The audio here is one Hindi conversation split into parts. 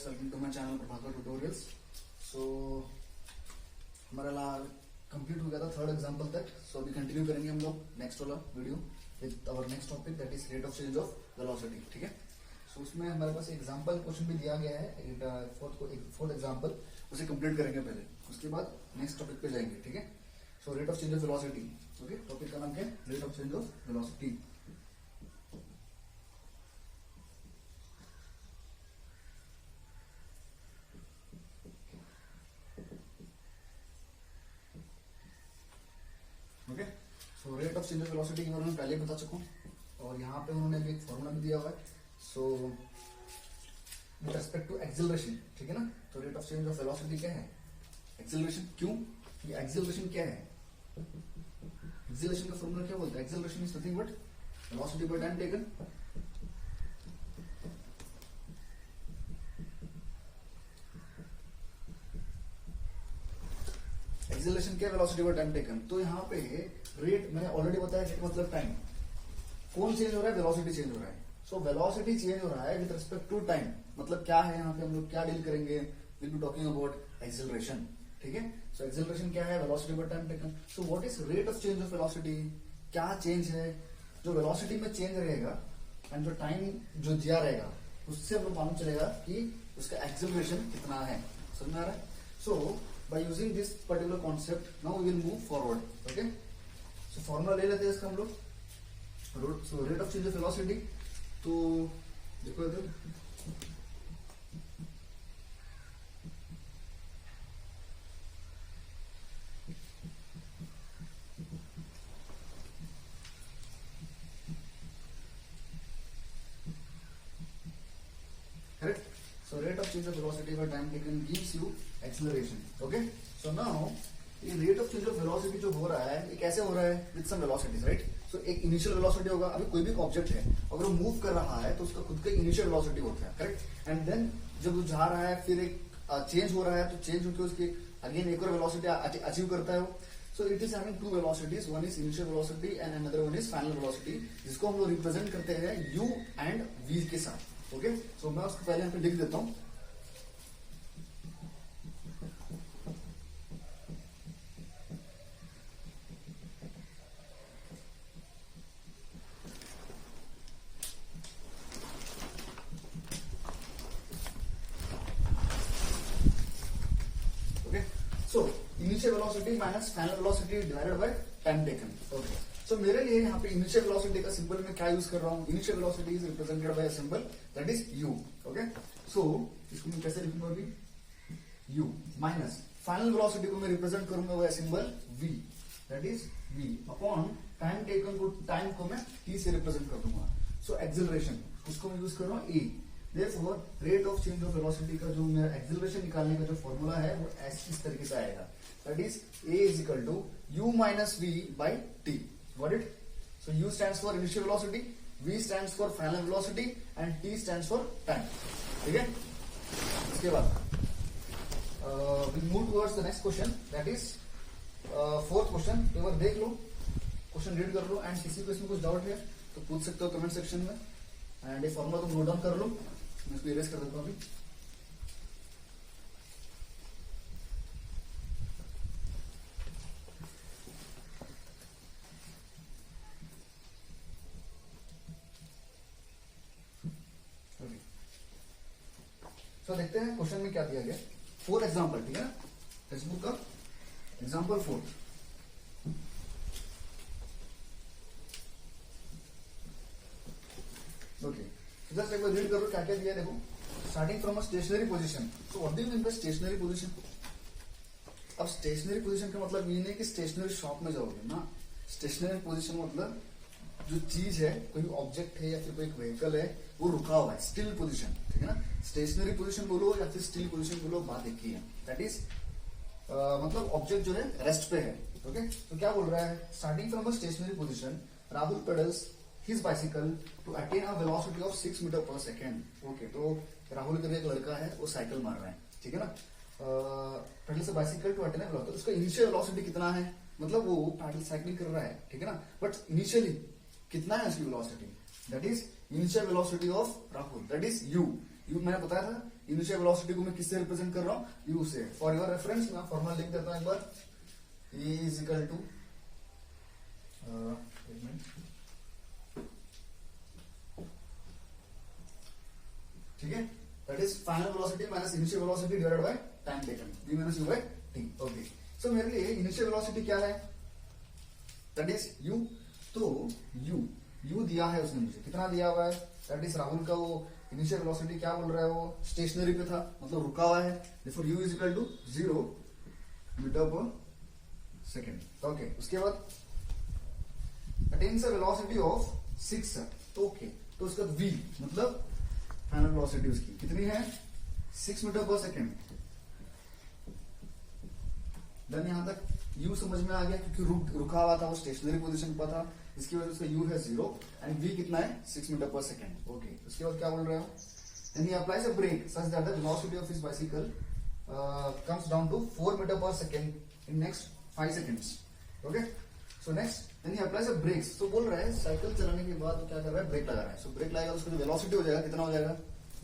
Welcome to my channel Prabhakar tutorials. So हमारा कंप्लीट हो गया था थर्ड एग्जांपल तक। सो अभी कंटिन्यू करेंगे हम लोग नेक्स्ट वाला video with our next topic that is rate of change of velocity. ठीक है, सो उसमें हमारे पास एग्जांपल क्वेश्चन भी दिया गया है, फोर्थ एग्जांपल, उसे कंप्लीट करेंगे पहले, उसके बाद नेक्स्ट टॉपिक पे जाएंगे। ठीक है, so rate of change of velocity. Okay, topic का नाम क्या है? Rate of change of velocity. Okay, so rate of change of velocity के बारे में पहले बता चुका हूँ, और यहाँ पे उन्होंने भी एक फॉर्मूला भी दिया हुआ है। So with respect to acceleration, ठीक है ना, तो rate of change of velocity क्या है? एक्सेलरेशन। क्यों? ये एक्सेलरेशन क्या है? एक्सेलरेशन का फॉर्मूला क्या बोलता है? Acceleration is nothing but velocity by time taken. Acceleration क्या? Velocity by time taken. तो यहाँ पे रेट मैंने ऑलरेडी बताया, रेट मतलब टाइम। कौन चेंज हो रहा है? वेलोसिटी चेंज हो रहा है। सो वेलोसिटी चेंज हो रहा है विद रिस्पेक्ट टू टाइम। मतलब क्या है यहाँ पे हम लोग क्या डील करेंगे? Will be talking about acceleration. ठीक है, सो एक्सेलरेशन क्या है? Velocity by time taken. So what is rate of change of velocity? क्या चेंज है? जो वेलोसिटी में चेंज रहेगा एंड जो टाइम जो दिया रहेगा उससे हमें मालूम चलेगा कि उसका एक्सेलरेशन कितना है। समझ में आ रहा है? सो by using this particular concept now we will move forward. Okay, so formula ले लेते हैं इसका हम लोग। so rate of change of velocity, तो देखो इधर correct. So rate of change of velocity by time taken gives you acceleration. Okay, so now ये rate of change of velocity जो हो रहा है ये कैसे हो रहा है? With some velocities, right. So एक इनिशियल वेलोसिटी होगा। अभी कोई भी ऑब्जेक्ट है अगर वो मूव कर रहा है तो उसका खुद का इनिशियल वेलोसिटी होता है, करेक्ट। एंड देन जब वो जा रहा है फिर एक चेंज हो रहा है तो चेंज होकर उसकी अगेन एक और वेलोसिटी अचीव करता है वो। So it is having two velocities, one is initial velocity and another one is final velocity, जिसको हम लोग रिप्रेजेंट करते हैं u एंड v के साथ। ओके, सो मैं उसको पहले यहाँ पे लिख देता हूँ। So initial velocity minus final velocity divided by time taken. Okay. So मेरे लिए यहाँ पे initial velocity का सिंबल मैं क्या यूज कर रहा हूँ? Initial velocity is represented by a symbol that is u. Okay. So इसको मैं कैसे लिखूंगा अभी? u minus final velocity को मैं रिप्रेजेंट करूंगा वह symbol v, that is v upon time taken को टाइम को मैं t से रिप्रेजेंट कर दूंगा। So acceleration उसको मैं यूज कर रहा हूँ a। Therefore, rate of change of velocity का जो मेरा एक्सेलरेशन निकालने का जो फॉर्मूला है वो इस तरीके से आएगा, that is a is equal to u minus v by t। Got it? So u stands for initial velocity, v stands for final velocity and t stands for time. ठीक है, इसके बाद we move towards the next question, that is fourth question. एक बार देख लो, क्वेश्चन रीड कर लो एंड किसी को इसमें कुछ डाउट है तो पूछ सकते हो कमेंट सेक्शन में। एंड ये फॉर्मूला तुम नोट डाउन कर लो, मैं इसको इरेज कर देता हूँ अभी। तो देखते हैं क्वेश्चन में क्या दिया गया। फोर्थ एग्जांपल, ठीक है ना, टेक्स्ट बुक का एग्जांपल फोर्थ। ओके, जस्ट एक बार रीड करो क्या क्या दिया है। देखो, starting from a stationary position. So what do you mean by stationary position? अब स्टेशनरी पोजीशन का मतलब ये नहीं कि स्टेशनरी शॉप में जाओगे ना। स्टेशनरी पोजीशन मतलब जो चीज है, कोई ऑब्जेक्ट है या फिर कोई व्हीकल है, वो रुका हुआ है, स्टिल पोजीशन। ठीक है ना, स्टेशनरी पोजीशन बोलो या फिर स्टिल पोजीशन बोलो, बात एक ही है। दैट इज मतलब ऑब्जेक्ट जो है रेस्ट पे है। ओके, तो क्या बोल रहा है? Starting from a stationary position Rahul pedals his bicycle to attain a velocity of 6 metre per second. Okay, तो राहुल करके एक लड़का है, वो साइकिल मार रहा है, ठीक है ना, पैडल से बाइसिकल टू अटेन वेलोसिटी। उसका इनिशियल वेलोसिटी कितना है? मतलब वो पैडल साइकिलिंग कर रहा है, ठीक है ना, बट इनिशियली कितना है उसकी velocity? That is initial velocity of Rahul, that is u। मैंने बताया था इनिशियल वेलोसिटी को मैं किससे रिप्रेजेंट कर रहा हूँ, यू से। फॉर योर रेफरेंस मैं फॉर्मूला लिख देता हूँ एक बार, E इज इक्वल टू ठीक है, that is final velocity minus initial velocity divided by time taken, v minus u by t। Okay, so मेरे लिए इनिशियल वेलोसिटी क्या है, दैट इज u। तो u दिया है उसने मुझे, कितना दिया हुआ है, दैट इज राहुल का वो इनिशियल वेलोसिटी क्या बोल रहा है, वो स्टेशनरी पे था, मतलब रुका हुआ है, therefore u is equal to 0 metre per second. Okay, उसके बाद अटेन्स अ वेलोसिटी ऑफ 6, तो ओके, तो उसका v मतलब फाइनल वेलोसिटी उसकी कितनी है, 6 मीटर पर सेकेंड। देन यहां तक u समझ में आ गया, क्योंकि रुका हुआ था, वो स्टेशनरी पोजीशन पर था, इसकी वजह से उसका u है 0 एंड v कितना है 6 मीटर पर सेकेंड। ओके, उसके बाद क्या बोल रहे हो, then he applies a brake such that the velocity of his bicycle comes down to 4 metre per second in next 5 seconds. Okay, so next then he applies a brakes, तो बोल रहा है साइकिल चलाने के बाद क्या कर रहा है, ब्रेक लगा रहा है। सो ब्रेक लगाएगा, उसका जो वेलोसिटी हो जाएगा कितना हो जाएगा,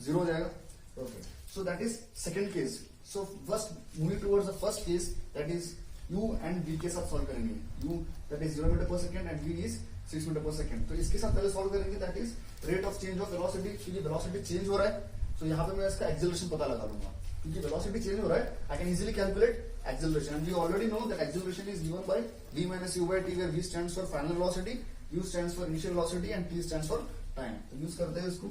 0 हो जाएगा। Okay, so that is second case. So first moving towards the first case, that is u and v के साथ सॉल्व करेंगे। u that is 0 metre per second and v is 6 metre per second. तो इसके साथ पहले सॉल्व करेंगे, that is rate of change of velocity, क्योंकि वेलोसिटी चेंज हो रहा है, तो यहाँ पे मैं इसका एक्सेलरेशन पता लगा लूंगा, क्योंकि वेलोसिटी चेंज हो रहा है, I can easily calculate acceleration, and we already know that acceleration is given by v minus u by t, where v stands for final velocity, u stands for initial velocity and t stands for time। तो यूज करते हैं इसको।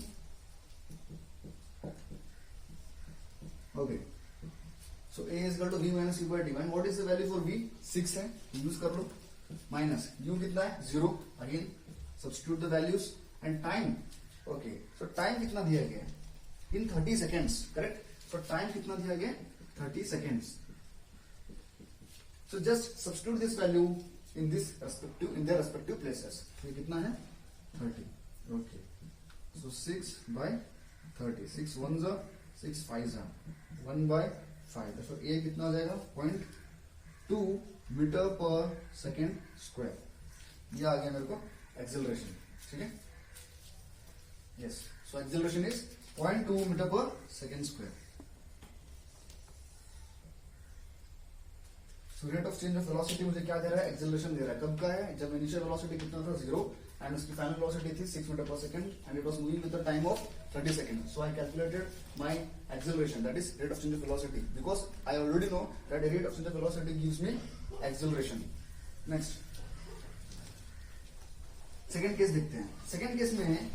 Okay, so a is equal to v minus u by t, and what is the value for v, 6 है, यूज कर लो, माइनस u कितना है 0, again substitute the values, and time, okay, so time कितना दिया गया है इन 30 सेकेंड्स, करेक्ट। सो टाइम कितना दिया गया 30 seconds. So just substitute this value in their respective places। तो ये कितना है 30। Okay, so 6 by 30, 6 1s are 6 5s are 1 by 5, तो a कितना हो जाएगा 0.2 मीटर पर सेकेंड स्क्वायर। ये आ गया मेरे को एक्सेलरेशन, ठीक है, yes. So acceleration is 0.2 metre per second square. Rate of change of velocity मुझे क्या दे रहा है, एक्सेलरेशन दे रहा है, कब का है, जब इनिशियल वेलोसिटी कितना था 0 एंड उसकी फाइनल वेलोसिटी थी 6 metre per second and it was moving with the time of 30 second. So I calculated my acceleration, that is rate of change of velocity, because I already know that rate of change of velocity gives me acceleration. Next second case देखते हैं। सेकंड केस में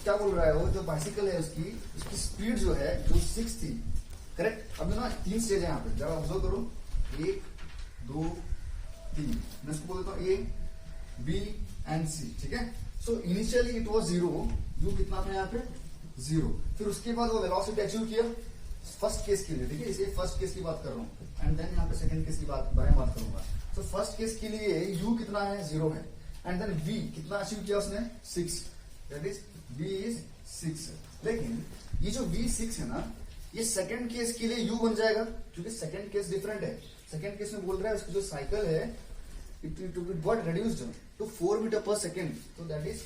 क्या बोल रहा है, वो जो बाइसिकल है उसकी स्पीड जो है जो 6 थी, करेक्ट। अब ना 3 स्टेज है यहाँ पे, जरा ऑब्जर्व करो, 1 2 3, मैं इसको बोल देता हूँ A B एंड C, ठीक है। So initially it was 0, u कितना था यहाँ पे 0, फिर उसके बाद वो वेलोसिटी अचीव किया फर्स्ट केस के लिए, ठीक है, इसे फर्स्ट केस की बात कर रहा हूँ, एंड देन यहाँ पे सेकंड केस की बारे में बात करूंगा। सो फर्स्ट केस के लिए u कितना है 0 है, एंड देन v कितना अचीव किया उसने 6, दैट इज v इज 6। लेकिन ये जो v 6 है ना, ये सेकंड केस के लिए u बन जाएगा, क्योंकि सेकंड केस डिफरेंट है। सेकंड केस में बोल रहा है उसकी जो साइकिल है it got reduced to 4 metre per second, तो that is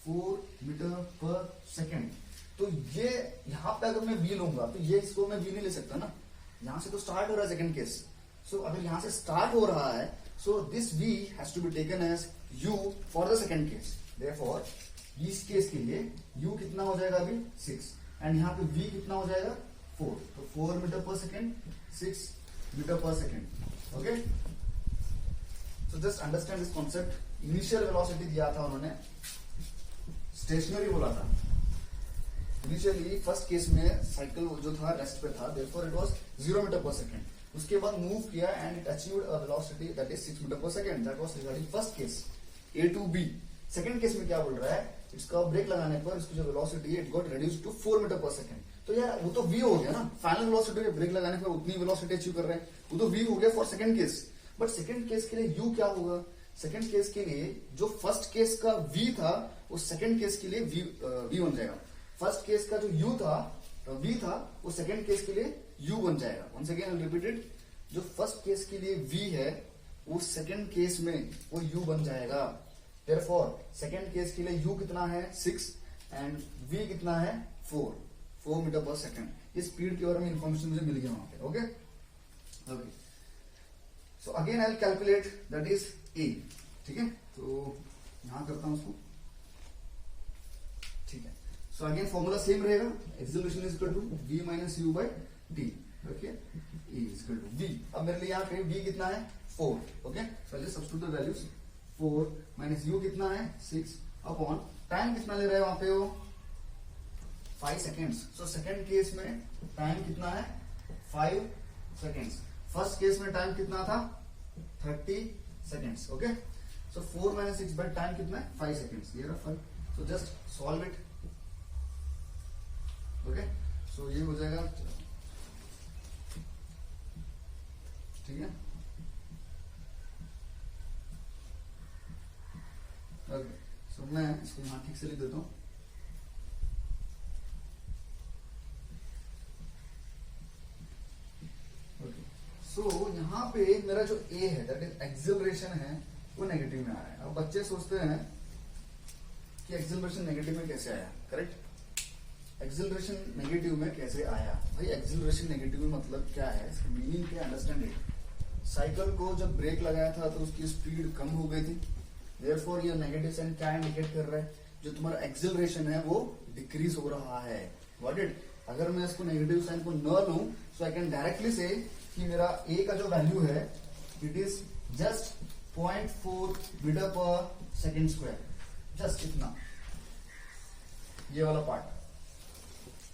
4 metre per second. तो ये यहां पे अगर मैं v लूंगा तो ये इसको मैं v नहीं ले सकता ना, यहां से तो स्टार्ट हो रहा है सेकंड केस। सो अगर यहां से स्टार्ट हो रहा है, so this v has to be taken as u for the second case. Therefore इस केस के लिए u कितना हो जाएगा अभी 6, एंड यहाँ पे v कितना हो जाएगा 4, तो 4 metre per second 6 metre per second. Okay, so just understand this concept. Initial velocity दिया था उन्होंने, स्टेशनरी बोला था। इनिशियली फर्स्ट केस में साइकिल जो था रेस्ट पे था, therefore it was 0 metre per second. उसके बाद मूव किया and it achieved a velocity that is 6 metre per second, that was regarding first case A to B। Second case में क्या बोल रहा है, इसका ब्रेक लगाने पर इसकी जो वेलोसिटी है it got reduced to 4 metre per second. तो यार वो तो v हो गया ना, फाइनल वेलोसिटी में ब्रेक लगाने पर उतनी वेलोसिटी अचीव कर रहे हैं, वो तो v हो गया for second case. But second case के लिए u क्या होगा, सेकंड केस के लिए जो फर्स्ट केस का v था वो सेकंड केस के लिए v बन जाएगा। फर्स्ट केस का जो u था v था वो सेकंड केस के लिए u बन जाएगा। वंस अगेन आई रिपीटेड, जो फर्स्ट केस के लिए v है वो सेकंड केस में वो u बन जाएगा। देयरफॉर सेकंड केस के लिए u कितना है 6 एंड v कितना है 4 मीटर पर सेकंड। ये स्पीड के बारे में इंफॉर्मेशन मुझे मिल गया वहां पे. Okay okay. So again I will calculate that is a. ठीक है, तो यहां करता हूं उसको. ठीक है, सो अगेन फॉर्मूला सेम रहेगा. Acceleration is equal to v minus u by t. Okay, e is equal to v. अब मेरे लिए यहाँ पे v कितना है 4. Okay, so just substitute the values. 4 minus u कितना है 6 अपॉन टाइम कितना ले रहे हैं वहां पे वो 5 सेकेंड्स. सो सेकेंड केस में टाइम कितना है 5 सेकेंड्स. फर्स्ट केस में टाइम कितना था 30 seconds. Okay, so 4 minus 6 by time कितना है 5 सेकेंड्स. ये रहा 5. So just solve it. Okay, so ये हो जाएगा. ठीक है, ओके. सो मैं इसको यहां ठीक से लिख देता हूं. ओके, सो यहां पे मेरा जो ए है दैट इज एक्सेलरेशन है वो नेगेटिव में आ रहा है. अब बच्चे सोचते हैं कि एक्सेलरेशन नेगेटिव में कैसे आया. करेक्ट, एक्सेलरेशन नेगेटिव में कैसे आया. भाई एक्सेलरेशन नेगेटिव में मतलब क्या है, इसका मीनिंग क्या, अंडरस्टैंड इट. साइकिल को जब ब्रेक लगाया था तो उसकी स्पीड कम हो गई थी. देयरफॉर ये नेगेटिव साइन क्या इंडिकेट कर रहा है, जो तुम्हारा एक्सेलरेशन है वो डिक्रीज हो रहा है. What it. अगर मैं इसको नेगेटिव साइन को न लूं सो आई कैन डायरेक्टली से कि मेरा ए का जो वैल्यू है it is just 0.4 metre per second square. Just इतना, ये वाला पार्ट.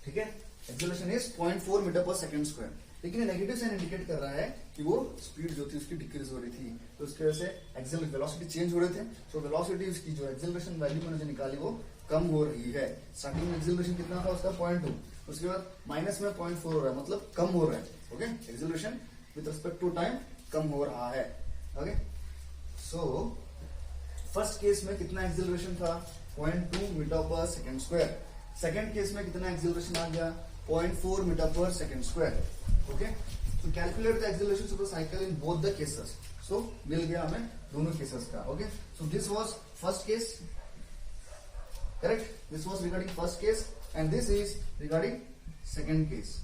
ठीक है, acceleration is 0.4 metre per second square. लेकिन नेगेटिव साइन इंडिकेट कर रहा है कि वो स्पीड जो थी उसकी डिक्रीज हो रही थी. तो उसकी वजह से एक्सेल वेलोसिटी चेंज हो रहे थे. सो वेलोसिटी उसकी जो एक्सेलरेशन वैल्यू मैंने जो निकाली वो कम हो रही है. स्टार्टिंग में एक्सेलरेशन कितना था उसका 0.2. उसके बाद माइनस में 0.4 हो रहा है, मतलब कम हो रहा है. Okay, acceleration with respect to time कम हो रहा है. ओके, सो फर्स्ट केस में कितना एक्सेलरेशन था 0.2 metre per second square. Second case में कितना एक्सेलरेशन आ गया 0.4 metre per second square. Okay, तो calculate the acceleration of the cycle in both the cases. So मिल गया हमें दोनों केसेस का. Okay, so this was first case. Correct, this was regarding first case and this is regarding second case.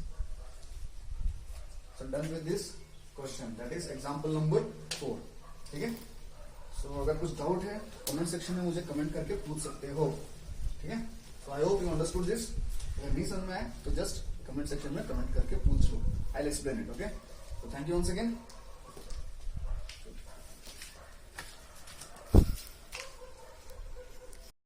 So done with this question, that is example number 4. ठीक है, सो अगर कुछ डाउट है कमेंट सेक्शन में मुझे कमेंट करके पूछ सकते हो. ठीक है, so I hope you understood this. अगर नहीं समझ में आए तो जस्ट कमेंट सेक्शन में कमेंट करके पूछ लो. I will explain it. Okay, so thank you once again.